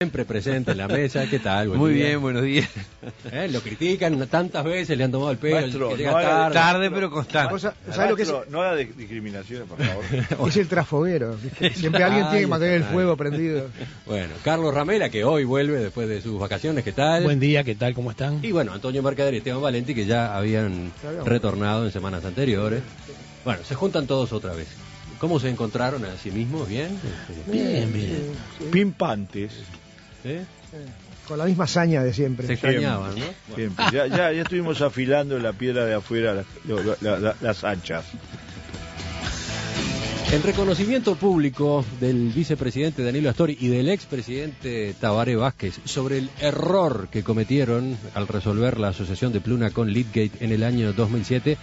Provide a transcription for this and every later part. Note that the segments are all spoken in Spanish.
Siempre presente en la mesa, ¿qué tal? Muy bien, buenos días. Lo critican tantas veces, le han tomado el pelo, Maestro, llega tarde pero constante. ¿Sabes lo que es? No haga discriminaciones, por favor. Es el trasfoguero. Siempre alguien tiene que mantener el fuego prendido. Bueno, Carlos Ramela, que hoy vuelve después de sus vacaciones, ¿qué tal? Buen día, ¿qué tal? ¿Cómo están? Y bueno, Antonio Mercader y Esteban Valenti, que ya habían retornado en semanas anteriores. Bueno, se juntan todos otra vez. ¿Cómo se encontraron a sí mismos? ¿Bien? Bien. Pimpantes. ¿Eh? Con la misma hazaña de siempre. Se extrañaban, ¿no? Siempre. Ya estuvimos afilando la piedra de afuera, las anchas. En reconocimiento público del vicepresidente Danilo Astori y del expresidente Tabaré Vázquez sobre el error que cometieron al resolver la asociación de Pluna con Leadgate en el año 2007,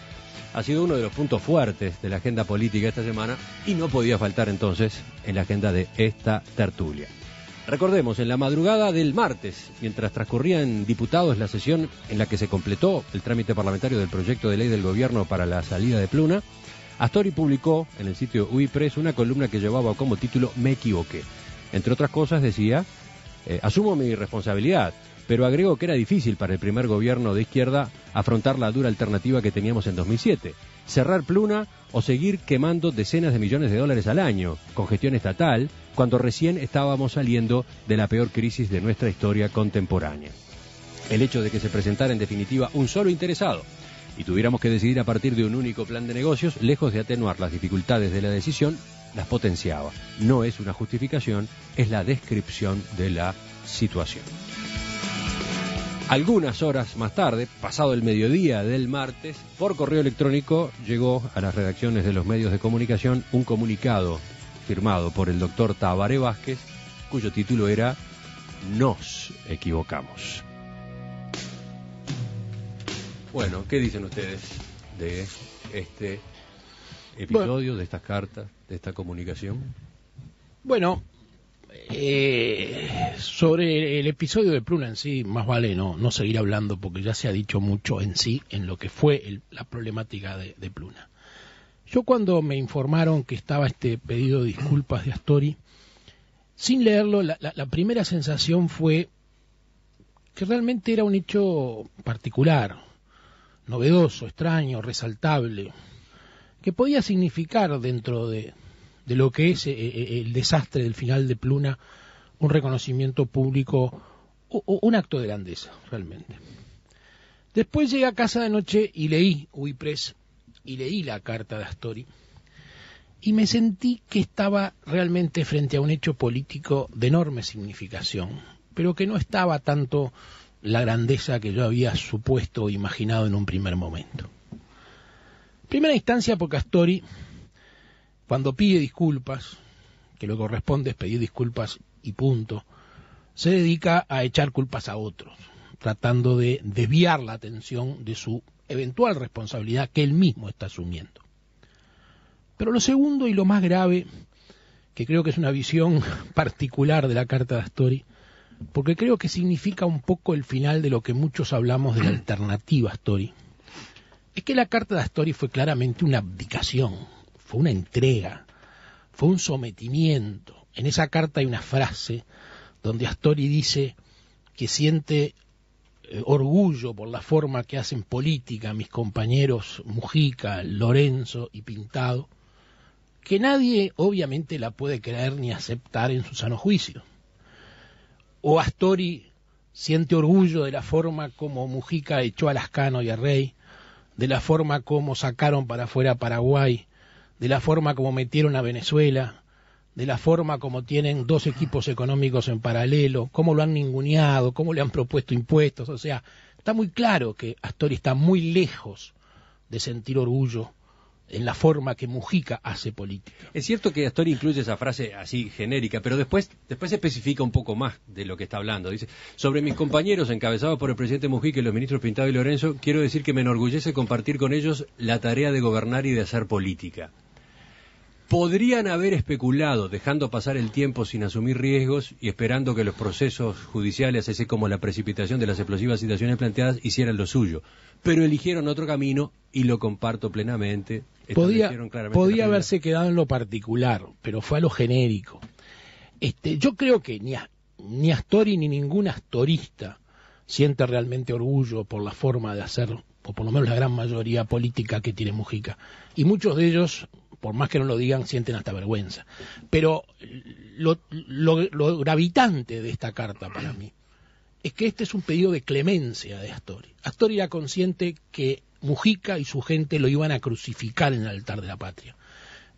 ha sido uno de los puntos fuertes de la agenda política esta semana y no podía faltar entonces en la agenda de esta tertulia. Recordemos, en la madrugada del martes, mientras transcurría en diputados la sesión en la que se completó el trámite parlamentario del proyecto de ley del gobierno para la salida de Pluna, Astori publicó en el sitio UIPress una columna que llevaba como título "Me equivoqué". Entre otras cosas decía, asumo mi responsabilidad, pero agregó que era difícil para el primer gobierno de izquierda afrontar la dura alternativa que teníamos en 2007, cerrar Pluna o seguir quemando decenas de millones de dólares al año con gestión estatal, cuando recién estábamos saliendo de la peor crisis de nuestra historia contemporánea. El hecho de que se presentara en definitiva un solo interesado y tuviéramos que decidir a partir de un único plan de negocios, lejos de atenuar las dificultades de la decisión, las potenciaba. No es una justificación, es la descripción de la situación. Algunas horas más tarde, pasado el mediodía del martes, por correo electrónico llegó a las redacciones de los medios de comunicación un comunicado firmado por el doctor Tabaré Vázquez, cuyo título era "Nos equivocamos". Bueno, ¿qué dicen ustedes de este episodio, de estas cartas, de esta comunicación? Bueno, sobre el episodio de Pluna en sí, más vale no seguir hablando porque ya se ha dicho mucho en sí, en lo que fue la problemática de Pluna. Yo cuando me informaron que estaba este pedido de disculpas de Astori, sin leerlo, la primera sensación fue que realmente era un hecho particular, novedoso, extraño, resaltable, que podía significar dentro de lo que es el desastre del final de Pluna un reconocimiento público, un acto de grandeza, realmente. Después llegué a casa de noche y leí UIPress, y leí la carta de Astori, y me sentí que estaba realmente frente a un hecho político de enorme significación, pero que no estaba tanto la grandeza que yo había supuesto o imaginado en un primer momento. En primera instancia porque Astori, cuando pide disculpas, que lo que corresponde es pedir disculpas y punto, se dedica a echar culpas a otros, tratando de desviar la atención de su eventual responsabilidad que él mismo está asumiendo. Pero lo segundo y lo más grave, que creo que es una visión particular de la carta de Astori, porque creo que significa un poco el final de lo que muchos hablamos de la alternativa Astori, es que la carta de Astori fue claramente una abdicación, fue una entrega, fue un sometimiento. En esa carta hay una frase donde Astori dice que siente orgullo por la forma que hacen política mis compañeros Mujica, Lorenzo y Pintado, que nadie obviamente la puede creer ni aceptar en su sano juicio. O Astori siente orgullo de la forma como Mujica echó a Lascano y a Rey, de la forma como sacaron para afuera a Paraguay, de la forma como metieron a Venezuela, de la forma como tienen dos equipos económicos en paralelo, cómo lo han ninguneado, cómo le han propuesto impuestos. O sea, está muy claro que Astori está muy lejos de sentir orgullo en la forma que Mujica hace política. Es cierto que Astori incluye esa frase así genérica, pero después se especifica un poco más de lo que está hablando. Dice, sobre mis compañeros encabezados por el presidente Mujica y los ministros Pintado y Lorenzo, quiero decir que me enorgullece compartir con ellos la tarea de gobernar y de hacer política. Podrían haber especulado, dejando pasar el tiempo sin asumir riesgos y esperando que los procesos judiciales, así como la precipitación de las explosivas situaciones planteadas, hicieran lo suyo. Pero eligieron otro camino y lo comparto plenamente. Podía haberse quedado en lo particular, pero fue a lo genérico. Yo creo que ni Astori ni ningún astorista siente realmente orgullo por la forma de hacer, o por lo menos la gran mayoría política que tiene Mujica. Y muchos de ellos, por más que no lo digan, sienten hasta vergüenza. Pero lo gravitante de esta carta para mí es que este es un pedido de clemencia de Astori. Astori era consciente que Mujica y su gente lo iban a crucificar en el altar de la patria.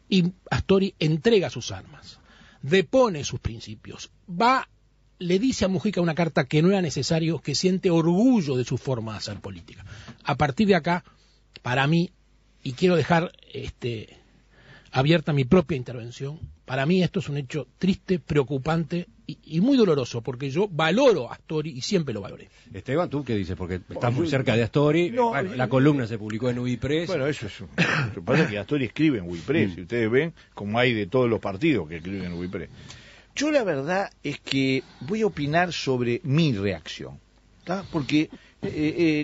Y Astori entrega sus armas, depone sus principios, le dice a Mujica una carta que no era necesario, que siente orgullo de su forma de hacer política. A partir de acá, para mí, y quiero dejar abierta mi propia intervención, para mí esto es un hecho triste, preocupante y muy doloroso, porque yo valoro a Astori y siempre lo valoré. Esteban, ¿tú qué dices? Porque estás muy cerca de Astori. No, bueno, la columna se publicó en Uipress. Bueno, eso es. Lo que pasa es que Astori escribe en Uipress, si ustedes ven, como hay de todos los partidos que escriben en Uipress. Yo la verdad es que voy a opinar sobre mi reacción, ¿tá? Porque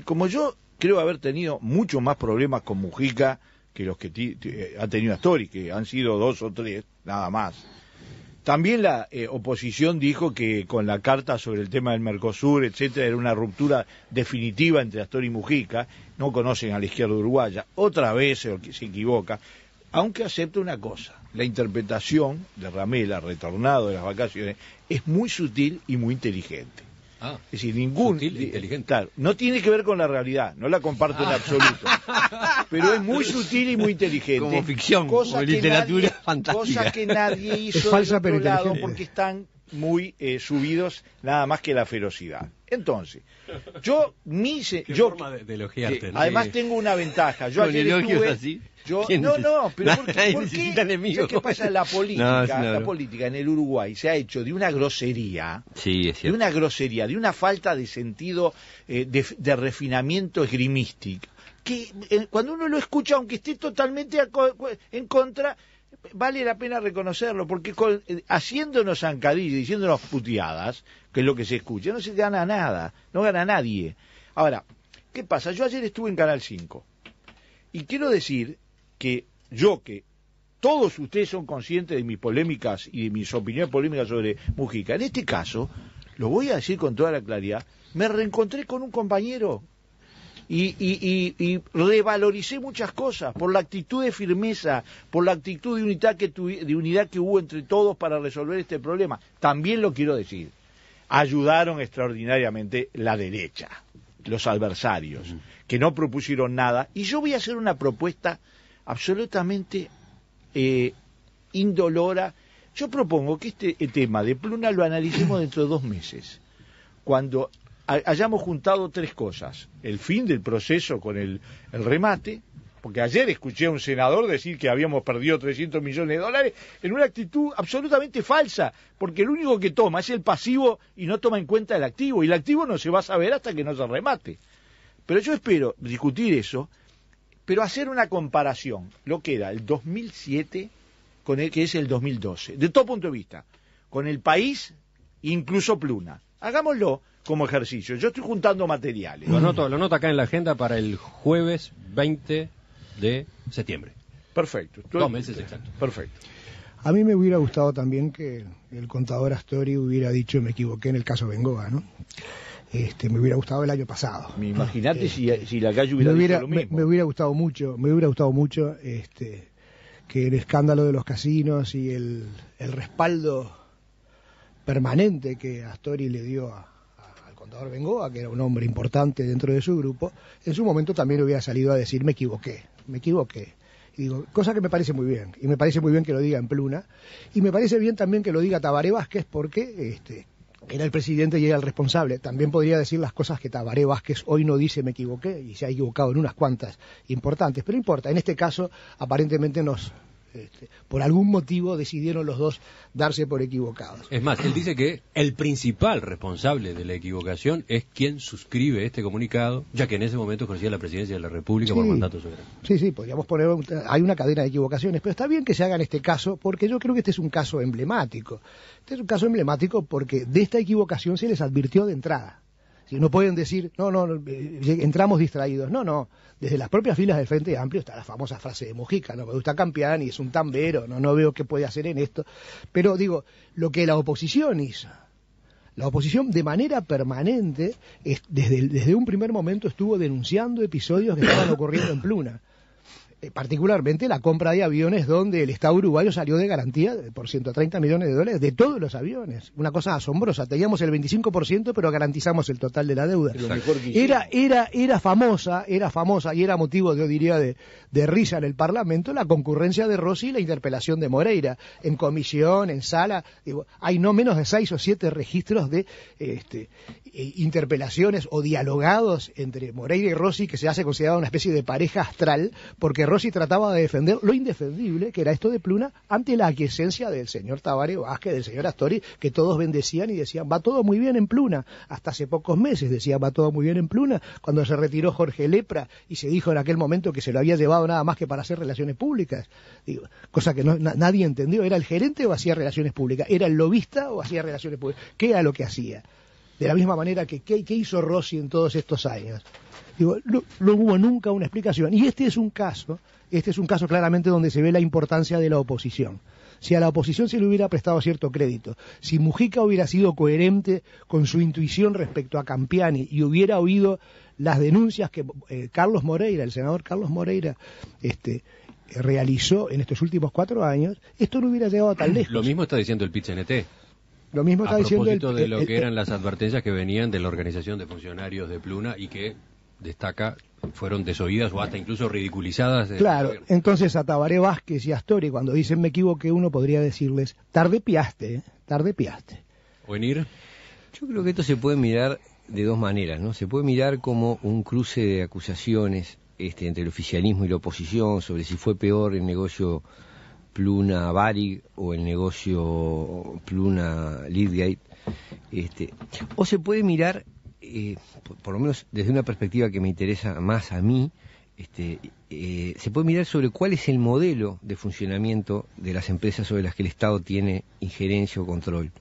como yo creo haber tenido mucho más problemas con Mujica que los que ha tenido Astori, que han sido 2 o 3, nada más. También la oposición dijo que con la carta sobre el tema del Mercosur, etcétera, era una ruptura definitiva entre Astori y Mujica. No conocen a la izquierda uruguaya. Otra vez se equivoca. Aunque acepto una cosa, la interpretación de Ramela, retornado de las vacaciones, es muy sutil y muy inteligente. Es decir, sutil e inteligente. Claro, no tiene que ver con la realidad, no la comparto en absoluto, pero es muy sutil y muy inteligente. Como ficción, cosa como que literatura nadie, fantástica. Cosa que nadie hizo es falsa, del otro pero lado inteligente. porque están muy subidos nada más que la ferocidad. Entonces, yo forma de elogiarte, ¿no? además tengo una ventaja. Yo Con ayer elogios estuve, así. pero Nadie ¿por necesita qué? enemigos. ¿Qué pasa? La No, política en el Uruguay se ha hecho de una grosería, Sí, es de cierto. una grosería, de una falta de sentido de refinamiento esgrimístico, que cuando uno lo escucha, aunque esté totalmente en contra, vale la pena reconocerlo, porque haciéndonos zancadillas y diciéndonos puteadas, que es lo que se escucha, no se gana nada, no gana nadie. Ahora, ¿qué pasa? Yo ayer estuve en Canal 5 y quiero decir que todos ustedes son conscientes de mis polémicas y de mis opiniones polémicas sobre Mujica. En este caso, lo voy a decir con toda la claridad, me reencontré con un compañero y revaloricé muchas cosas por la actitud de firmeza, por la actitud de unidad que hubo entre todos para resolver este problema. También lo quiero decir, ayudaron extraordinariamente la derecha, los adversarios, que no propusieron nada, y yo voy a hacer una propuesta absolutamente indolora. Yo propongo que este tema de Pluna lo analicemos dentro de 2 meses, cuando hayamos juntado 3 cosas: el fin del proceso con el remate, porque ayer escuché a un senador decir que habíamos perdido $300 millones en una actitud absolutamente falsa, porque el único que toma es el pasivo y no toma en cuenta el activo, y el activo no se va a saber hasta que no se remate. Pero yo espero discutir eso, pero hacer una comparación, lo que era el 2007 con el que es el 2012, de todo punto de vista, con el país, incluso Pluna. Hagámoslo como ejercicio. Yo estoy juntando materiales. Lo anoto acá en la agenda para el jueves 20 de septiembre. Perfecto. 2 meses exactos. Perfecto. A mí me hubiera gustado también que el contador Astori hubiera dicho me equivoqué en el caso Bengoa, ¿no? Me hubiera gustado el año pasado. Imagínate si la calle hubiera dicho lo mismo. Me hubiera gustado mucho que el escándalo de los casinos y el respaldo permanente que Astori le dio al contador Bengoa, que era un hombre importante dentro de su grupo, en su momento también hubiera salido a decir me equivoqué. Y digo, cosa que me parece muy bien, y me parece muy bien que lo diga en Pluna, y me parece bien también que lo diga Tabaré Vázquez, porque era el presidente y era el responsable. También podría decir las cosas que Tabaré Vázquez hoy no dice me equivoqué, y se ha equivocado en unas cuantas importantes, pero no importa. En este caso, aparentemente por algún motivo decidieron los dos darse por equivocados. Es más, él dice que el principal responsable de la equivocación es quien suscribe este comunicado, ya que en ese momento ejercía la presidencia de la República por mandato soberano. Sí, podríamos poner, hay una cadena de equivocaciones, pero está bien que se haga en este caso, porque yo creo que este es un caso emblemático. Este es un caso emblemático porque de esta equivocación se les advirtió de entrada. Si no pueden decir, entramos distraídos. No, desde las propias filas del Frente Amplio está la famosa frase de Mujica, no me gusta campear y es un tambero, no veo qué puede hacer en esto. Pero digo, lo que la oposición hizo, La oposición de manera permanente, desde un primer momento estuvo denunciando episodios que estaban ocurriendo en Pluna. Particularmente la compra de aviones donde el Estado uruguayo salió de garantía por $130 millones de todos los aviones. Una cosa asombrosa. Teníamos el 25%, pero garantizamos el total de la deuda. Era famosa y era motivo, yo diría, de risa en el Parlamento la concurrencia de Rossi y la interpelación de Moreira. En comisión, en sala, hay no menos de 6 o 7 registros de interpelaciones o dialogados entre Moreira y Rossi, que se hace considerada una especie de pareja astral, porque Rossi trataba de defender lo indefendible, que era esto de Pluna, ante la aquiescencia del señor Tabaré Vázquez, del señor Astori, que todos bendecían y decían, va todo muy bien en Pluna. Hasta hace pocos meses decían, va todo muy bien en Pluna, cuando se retiró Jorge Lepra y se dijo en aquel momento que se lo había llevado nada más que para hacer relaciones públicas. Cosa que nadie entendió. ¿Era el gerente o hacía relaciones públicas? ¿Era el lobista o hacía relaciones públicas? ¿Qué era lo que hacía? De la misma manera que ¿qué hizo Rossi en todos estos años? No hubo nunca una explicación. Y este es un caso claramente donde se ve la importancia de la oposición. Si a la oposición se le hubiera prestado cierto crédito, si Mujica hubiera sido coherente con su intuición respecto a Campiani y hubiera oído las denuncias que el senador Carlos Moreira, realizó en estos últimos 4 años, esto no hubiera llegado tan lejos. Lo mismo está diciendo el PIT-CNT. Lo mismo está diciendo a propósito de lo que eran las advertencias que venían de la organización de funcionarios de Pluna y que, destaca, fueron desoídas o hasta incluso ridiculizadas. Claro, entonces a Tabaré Vázquez y a Astori, cuando dicen me equivoqué, uno podría decirles, tarde piaste. ¿Oenir? Yo creo que esto se puede mirar de dos maneras, ¿no? Se puede mirar como un cruce de acusaciones entre el oficialismo y la oposición sobre si fue peor el negocio Pluna-Varig o el negocio Pluna-Leadgate, o se puede mirar, por lo menos desde una perspectiva que me interesa más a mí, se puede mirar sobre cuál es el modelo de funcionamiento de las empresas sobre las que el Estado tiene injerencia o control.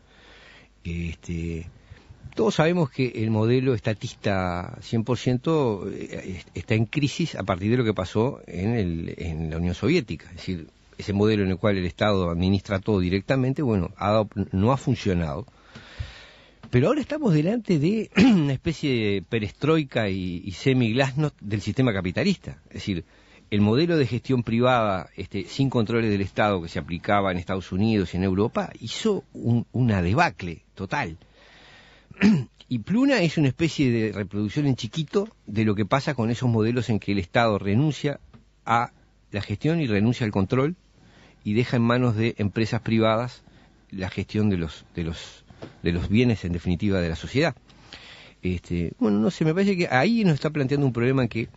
Todos sabemos que el modelo estatista 100% está en crisis a partir de lo que pasó en la Unión Soviética, es decir, ese modelo en el cual el Estado administra todo directamente, no ha funcionado. Pero ahora estamos delante de una especie de perestroika y semi-glasnost del sistema capitalista. Es decir, el modelo de gestión privada sin controles del Estado que se aplicaba en Estados Unidos y en Europa hizo una debacle total. Y Pluna es una especie de reproducción en chiquito de lo que pasa con esos modelos en que el Estado renuncia a la gestión y renuncia al control y deja en manos de empresas privadas la gestión de los bienes, en definitiva, de la sociedad. No sé, me parece que ahí nos está planteando un problema en que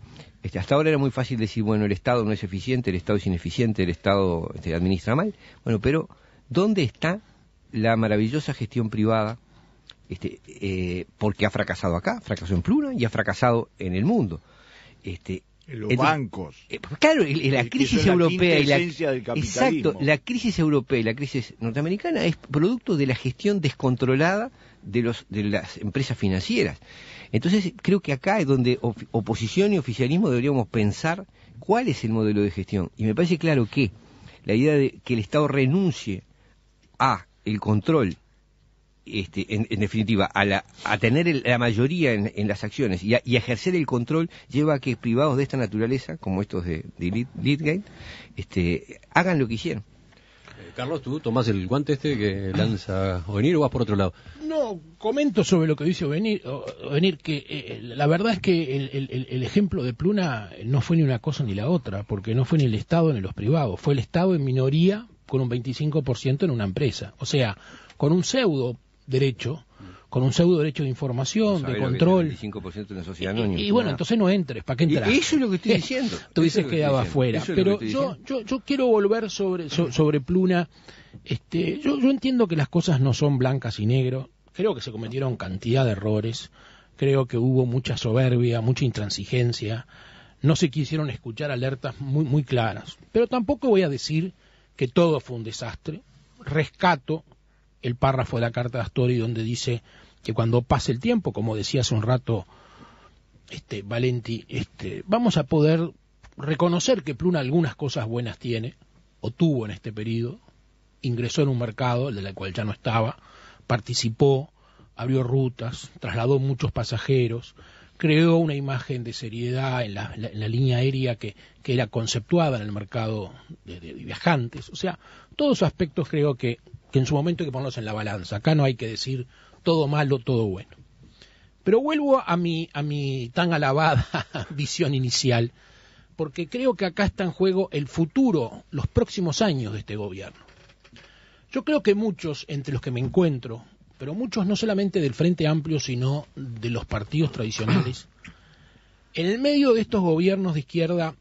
hasta ahora era muy fácil decir, el Estado no es eficiente, el Estado es ineficiente, el Estado administra mal. Pero ¿dónde está la maravillosa gestión privada? Porque ha fracasado acá, fracasó en Pluna y ha fracasado en el mundo. En los bancos. Claro, la crisis europea del capitalismo. La crisis europea y la crisis norteamericana es producto de la gestión descontrolada de las empresas financieras. Entonces, creo que acá es donde oposición y oficialismo deberíamos pensar cuál es el modelo de gestión. Y me parece claro que la idea de que el Estado renuncie a el control, en definitiva, a tener la mayoría en las acciones y a ejercer el control, lleva a que privados de esta naturaleza, como estos de Leadgate, hagan lo que hicieron. Carlos, ¿tú tomás el guante que lanza Oenir o vas por otro lado? No, comento sobre lo que dice Oenir, que la verdad es que el ejemplo de Pluna no fue ni una cosa ni la otra, porque no fue ni el Estado ni los privados, fue el Estado en minoría con un 25% en una empresa, o sea, con un pseudo derecho de información, de control. 25% de una sociedad anónima. Y entonces no entres, ¿para qué entras? Eso es lo que estoy diciendo. Tú dices que quedaba afuera. Pero yo quiero volver sobre Pluna. Yo entiendo que las cosas no son blancas y negros. Creo que se cometieron cantidad de errores. Creo que hubo mucha soberbia, mucha intransigencia. No se quisieron escuchar alertas muy, muy claras. Pero tampoco voy a decir que todo fue un desastre. Rescato el párrafo de la carta de Astori donde dice que cuando pase el tiempo, como decía hace un rato Valenti, vamos a poder reconocer que Pluna algunas cosas buenas tiene, o tuvo en este periodo, ingresó en un mercado, el del cual ya no estaba, participó, abrió rutas, trasladó muchos pasajeros, creó una imagen de seriedad en la línea aérea que era conceptuada en el mercado de viajantes. O sea, todos esos aspectos creo que en su momento hay que ponerlos en la balanza. Acá no hay que decir todo malo, todo bueno. Pero vuelvo a mi tan alabada visión inicial, porque creo que acá está en juego el futuro, los próximos años de este gobierno. Yo creo que muchos, entre los que me encuentro, pero muchos no solamente del Frente Amplio, sino de los partidos tradicionales, en el medio de estos gobiernos de izquierda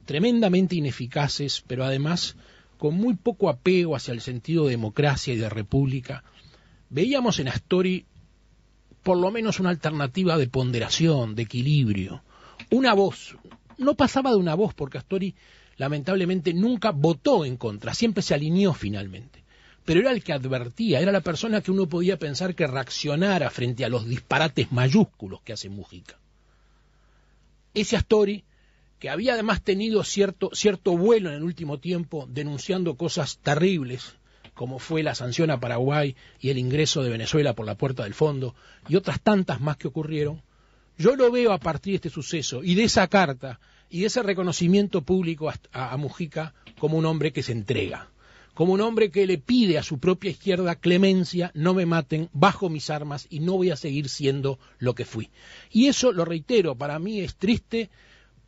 tremendamente ineficaces, pero además con muy poco apego hacia el sentido de democracia y de república, veíamos en Astori por lo menos una alternativa de ponderación, de equilibrio, una voz. No pasaba de una voz, porque Astori lamentablemente nunca votó en contra, siempre se alineó finalmente. Pero era el que advertía, era la persona que uno podía pensar que reaccionara frente a los disparates mayúsculos que hace Mujica. Ese Astori, que había además tenido cierto vuelo en el último tiempo, denunciando cosas terribles, como fue la sanción a Paraguay y el ingreso de Venezuela por la puerta del fondo, y otras tantas más que ocurrieron, yo lo veo a partir de este suceso, y de esa carta, y de ese reconocimiento público a Mujica, como un hombre que se entrega, como un hombre que le pide a su propia izquierda clemencia, no me maten, bajo mis armas y no voy a seguir siendo lo que fui. Y eso, lo reitero, para mí es triste,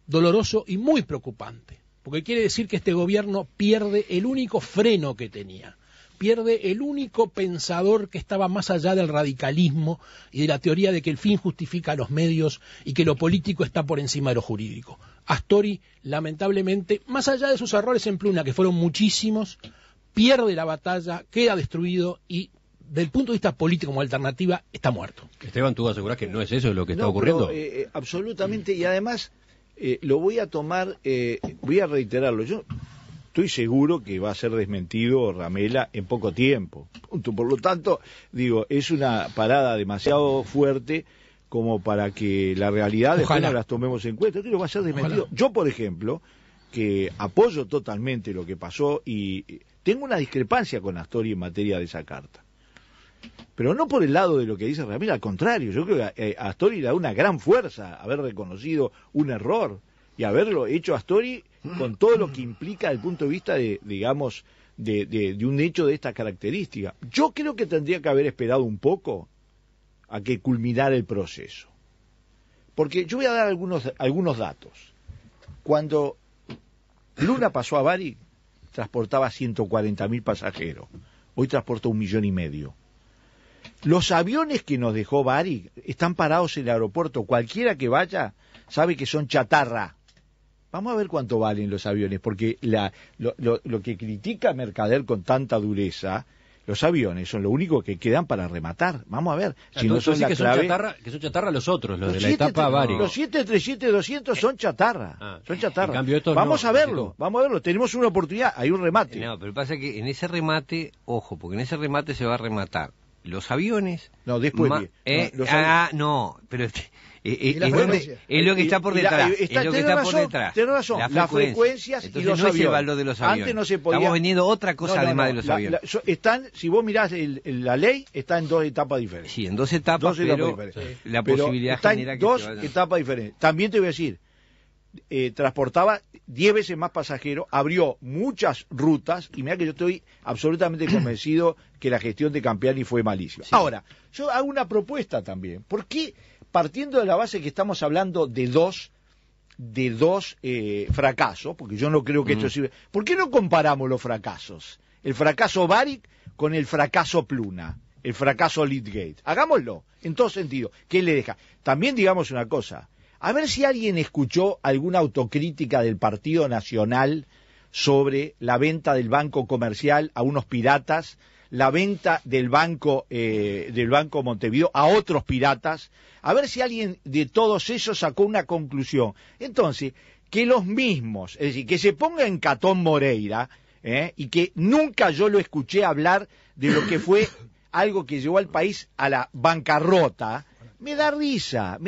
doloroso y muy preocupante, porque quiere decir que este gobierno pierde el único freno que tenía, pierde el único pensador que estaba más allá del radicalismo y de la teoría de que el fin justifica los medios y que lo político está por encima de lo jurídico. Astori, lamentablemente, más allá de sus errores en Pluna, que fueron muchísimos, pierde la batalla, queda destruido y, del punto de vista político como alternativa, está muerto. Esteban, ¿tú aseguras que no es eso lo que está ocurriendo? Pero, absolutamente, y además lo voy a tomar, voy a reiterarlo. Yo estoy seguro que va a ser desmentido Ramela en poco tiempo. Punto. Por lo tanto, digo, es una parada demasiado fuerte como para que la realidad después no las tomemos en cuenta. Creo que va a ser desmentido. Ojalá. Yo, por ejemplo, que apoyo totalmente lo que pasó y tengo una discrepancia con Astori en materia de esa carta. Pero no por el lado de lo que dice Ramírez, al contrario, yo creo que a Astori le da una gran fuerza haber reconocido un error y haberlo hecho Astori con todo lo que implica desde el punto de vista de, digamos, de un hecho de esta característica. Yo creo que tendría que haber esperado un poco a que culminara el proceso. Porque yo voy a dar algunos datos. Cuando Luna pasó a Bari, transportaba 140.000 pasajeros. Hoy transporta 1,5 millones. Los aviones que nos dejó Bari están parados en el aeropuerto. Cualquiera que vaya sabe que son chatarra. Vamos a ver cuánto valen los aviones, porque lo que critica Mercader con tanta dureza, los aviones son lo único que quedan para rematar. Vamos a ver. Si no son la clave... que son chatarra los otros, los de la etapa Bari. Los 737-200 son chatarra. Son chatarra. En cambio, estos vamos a verlo. Tenemos una oportunidad, hay un remate. No, pero pasa que en ese remate, ojo, porque en ese remate se va a rematar los aviones. No, después. No, pero es lo que está por detrás. Es lo que está por detrás. Tenés razón. Las frecuencias entonces y los no aviones. Es el valor de los aviones. Antes no se podía. Estamos vendiendo otra cosa además de los aviones. Están, si vos mirás la ley, está en 2 etapas diferentes. Sí, en 2 etapas, pero la posibilidad genera que 2 etapas diferentes. También te voy a decir, transportaba 10 veces más pasajeros, abrió muchas rutas, y mira que yo estoy absolutamente convencido que la gestión de Campiani fue malísima. Sí. Ahora, yo hago una propuesta también. ¿Por qué, partiendo de la base que estamos hablando de dos fracasos, porque yo no creo que esto sirva, ¿por qué no comparamos los fracasos? El fracaso Baric con el fracaso Pluna, el fracaso Lidgate. Hagámoslo, en todo sentido. ¿Qué le deja? También digamos una cosa, a ver si alguien escuchó alguna autocrítica del Partido Nacional sobre la venta del Banco Comercial a unos piratas, la venta del Banco Montevideo a otros piratas, a ver si alguien de todos esos sacó una conclusión. Entonces, que los mismos, es decir, que se ponga en Catón Moreira, y que nunca yo lo escuché hablar de lo que fue algo que llevó al país a la bancarrota, me da risa.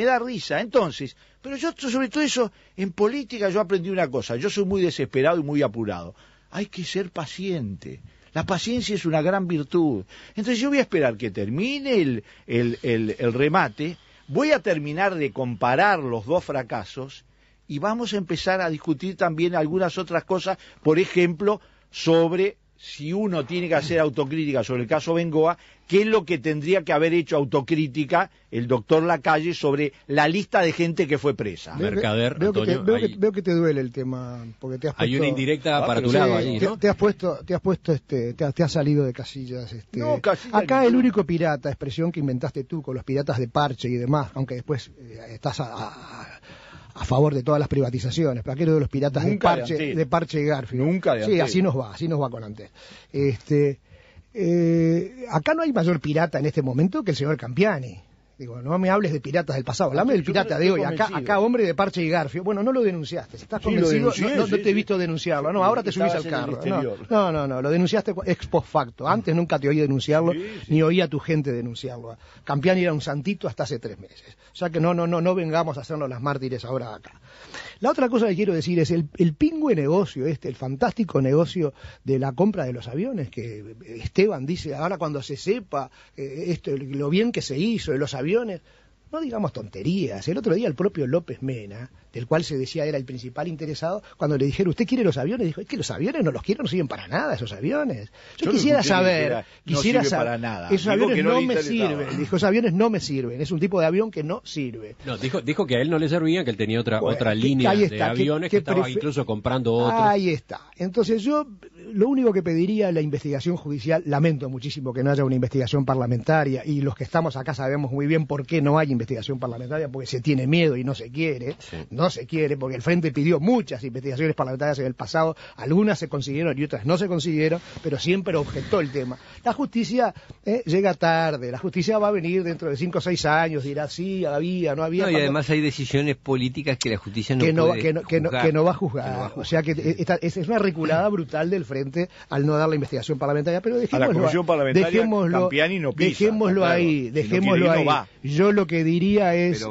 Entonces, pero yo sobre todo eso, en política yo aprendí una cosa, yo soy muy desesperado y muy apurado. Hay que ser paciente. La paciencia es una gran virtud. Entonces yo voy a esperar que termine el remate, voy a terminar de comparar los dos fracasos y vamos a empezar a discutir también algunas otras cosas, por ejemplo, sobre si uno tiene que hacer autocrítica sobre el caso Bengoa, qué es lo que tendría que haber hecho autocrítica el doctor Lacalle sobre la lista de gente que fue presa. Mercader, veo Antonio, que te duele el tema, porque te has puesto, hay una indirecta para tu sí, lado allí, ¿no? te has salido de casillas. No, casillas acá no. El único pirata, expresión que inventaste tú con los piratas de parche y demás, aunque después estás a favor de todas las privatizaciones, pero aquello de los piratas de Parche y Garfield. Nunca de Sí, Antel. así nos va con Antel. Acá no hay mayor pirata en este momento que el señor Campiani. Digo, no me hables de piratas del pasado, hablame del pirata de hoy. Acá hombre de Parche y Garfio. Bueno, no lo denunciaste. ¿Estás convencido? No te he visto denunciarlo. No, ahora te subís al carro. No, lo denunciaste ex post facto. Antes nunca te oí denunciarlo, ni oí a tu gente denunciarlo. Campiani era un santito hasta hace 3 meses. O sea que no vengamos a hacernos las mártires ahora acá. La otra cosa que quiero decir es el pingüe negocio el fantástico negocio de la compra de los aviones, que Esteban dice, ahora cuando se sepa lo bien que se hizo de los aviones, no digamos tonterías. El otro día el propio López Mena, del cual se decía era el principal interesado, cuando le dijeron, ¿usted quiere los aviones? Dijo, es que los aviones no los quiero, no sirven para nada esos aviones. Yo quisiera saber, para nada. Esos Digo aviones que no le me interesaba. sirven. Dijo, esos aviones no me sirven, es un tipo de avión que no sirve. No, dijo que a él no le servían, que él tenía otra línea de aviones, que estaba incluso comprando otros. Ahí está. Entonces yo lo único que pediría es la investigación judicial. Lamento muchísimo que no haya una investigación parlamentaria, y los que estamos acá sabemos muy bien por qué no hay investigación parlamentaria, porque se tiene miedo y no se quiere. Sí. No se quiere, porque el Frente pidió muchas investigaciones parlamentarias en el pasado, algunas se consiguieron y otras no se consiguieron, pero siempre objetó el tema. La justicia llega tarde, la justicia va a venir dentro de 5 o 6 años, dirá sí, había, no había. No, y además hay decisiones políticas que la justicia no va a juzgar. O sea que es una reculada brutal del Frente al no dar la investigación parlamentaria, pero dejémoslo, a la comisión parlamentaria Campiani no pisa, dejémoslo claro, ahí, dejémoslo ahí. No, yo lo que diría es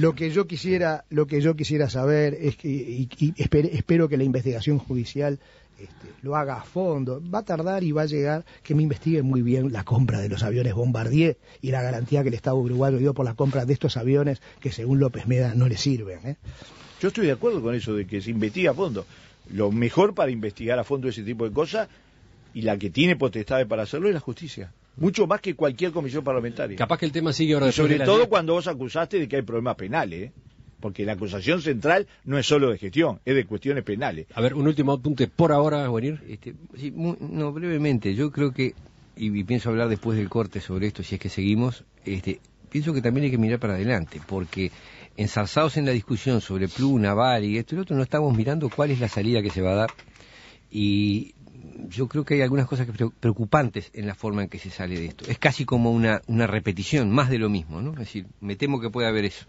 lo que yo quisiera saber es que y espero que la investigación judicial lo haga a fondo. Va a tardar y va a llegar que me investiguen muy bien la compra de los aviones Bombardier y la garantía que el Estado uruguayo dio por la compra de estos aviones que según López Meda no le sirven. Yo estoy de acuerdo con eso de que se investiga a fondo. Lo mejor para investigar a fondo ese tipo de cosas, y la que tiene potestades para hacerlo, es la justicia. Mucho más que cualquier comisión parlamentaria. Capaz que el tema sigue ahora. Sobre todo cuando vos acusaste de que hay problemas penales, porque la acusación central no es solo de gestión, es de cuestiones penales. A ver, un último apunte por ahora, Guanir. Sí, brevemente, yo creo que, y pienso hablar después del corte sobre esto, si es que seguimos, pienso que también hay que mirar para adelante, porque enzarzados en la discusión sobre Pluna, Naval y esto y lo otro, no estamos mirando cuál es la salida que se va a dar, y yo creo que hay algunas cosas preocupantes en la forma en que se sale de esto. Es casi como una repetición, más de lo mismo, ¿no? Es decir, me temo que puede haber eso.